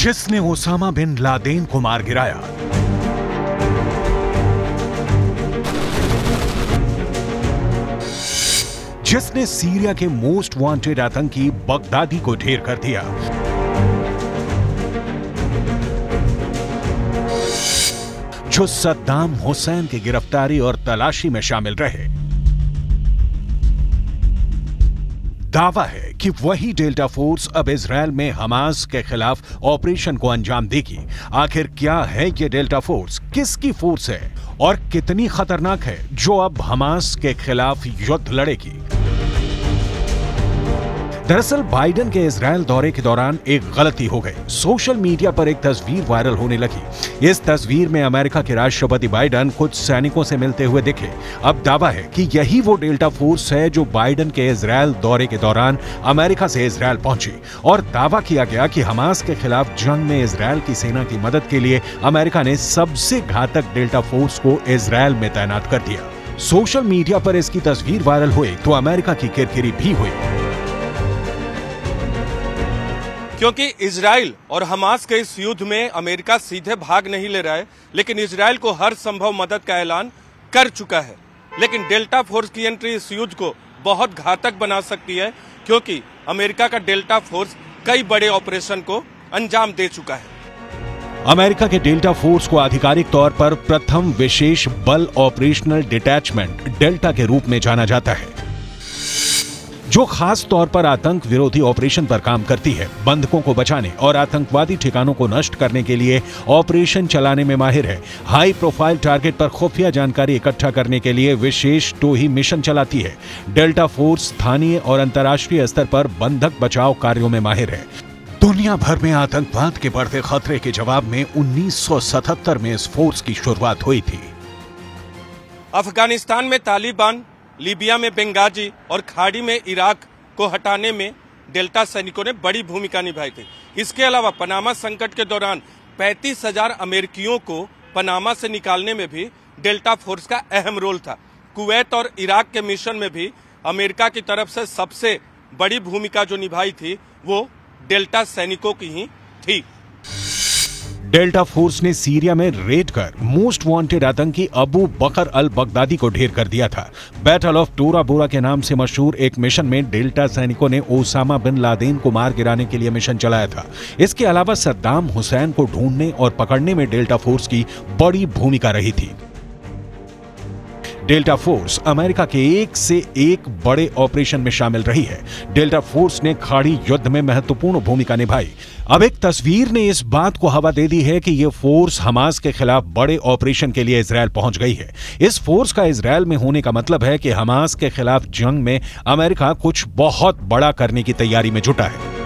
जिसने Osama bin Laden को मार गिराया, जिसने सीरिया के मोस्ट वांटेड आतंकी बगदादी को ढेर कर दिया, जो सद्दाम हुसैन की गिरफ्तारी और तलाशी में शामिल रहे। दावा है कि वही डेल्टा फोर्स अब इजरायल में हमास के खिलाफ ऑपरेशन को अंजाम देगी। आखिर क्या है ये डेल्टा फोर्स, किसकी फोर्स है और कितनी खतरनाक है जो अब हमास के खिलाफ युद्ध लड़ेगी? दरअसल बाइडेन के इजरायल दौरे के दौरान एक गलती हो गई। सोशल मीडिया पर एक तस्वीर वायरल होने लगी। इस तस्वीर में अमेरिका के राष्ट्रपति बाइडेन कुछ सैनिकों से मिलते हुए दिखे। अब दावा है कि यही वो डेल्टा फोर्स है जो बाइडेन के इजरायल दौरे के दौरान अमेरिका से इजरायल पहुंची, और दावा किया गया कि हमास के खिलाफ जंग में इजरायल की सेना की मदद के लिए अमेरिका ने सबसे घातक डेल्टा फोर्स को इजरायल में तैनात कर दिया। सोशल मीडिया पर इसकी तस्वीर वायरल हुई तो अमेरिका की किरकिरी भी हुई, क्योंकि इजराइल और हमास के इस युद्ध में अमेरिका सीधे भाग नहीं ले रहा है, लेकिन इजराइल को हर संभव मदद का ऐलान कर चुका है। लेकिन डेल्टा फोर्स की एंट्री इस युद्ध को बहुत घातक बना सकती है, क्योंकि अमेरिका का डेल्टा फोर्स कई बड़े ऑपरेशन को अंजाम दे चुका है। अमेरिका के डेल्टा फोर्स को आधिकारिक तौर पर प्रथम विशेष बल ऑपरेशनल डिटैचमेंट डेल्टा के रूप में जाना जाता है, जो खास तौर पर आतंक विरोधी ऑपरेशन पर काम करती है। बंधकों को बचाने और आतंकवादी ठिकानों को नष्ट करने के लिए ऑपरेशन चलाने में माहिर है। हाई प्रोफाइल टारगेट पर खुफिया जानकारी इकट्ठा करने के लिए विशेष टोही मिशन चलाती है। डेल्टा फोर्स स्थानीय और अंतर्राष्ट्रीय स्तर पर बंधक बचाव कार्यों में माहिर है। दुनिया भर में आतंकवाद के बढ़ते खतरे के जवाब में 1977 में इस फोर्स की शुरुआत हुई थी। अफगानिस्तान में तालिबान, लीबिया में बेंगाजी और खाड़ी में इराक को हटाने में डेल्टा सैनिकों ने बड़ी भूमिका निभाई थी। इसके अलावा पनामा संकट के दौरान 35,000 अमेरिकियों को पनामा से निकालने में भी डेल्टा फोर्स का अहम रोल था। कुवैत और इराक के मिशन में भी अमेरिका की तरफ से सबसे बड़ी भूमिका जो निभाई थी वो डेल्टा सैनिकों की ही थी। डेल्टा फोर्स ने सीरिया में रेड कर मोस्ट वांटेड आतंकी अबू बकर अल बगदादी को ढेर कर दिया था। बैटल ऑफ टोरा बोरा के नाम से मशहूर एक मिशन में डेल्टा सैनिकों ने ओसामा बिन लादेन को मार गिराने के लिए मिशन चलाया था। इसके अलावा सद्दाम हुसैन को ढूंढने और पकड़ने में डेल्टा फोर्स की बड़ी भूमिका रही थी। डेल्टा फोर्स अमेरिका के एक से एक बड़े ऑपरेशन में शामिल रही है। डेल्टा फोर्स ने खाड़ी युद्ध में महत्वपूर्ण भूमिका निभाई। अब एक तस्वीर ने इस बात को हवा दे दी है कि यह फोर्स हमास के खिलाफ बड़े ऑपरेशन के लिए इजरायल पहुंच गई है। इस फोर्स का इजरायल में होने का मतलब है कि हमास के खिलाफ जंग में अमेरिका कुछ बहुत बड़ा करने की तैयारी में जुटा है।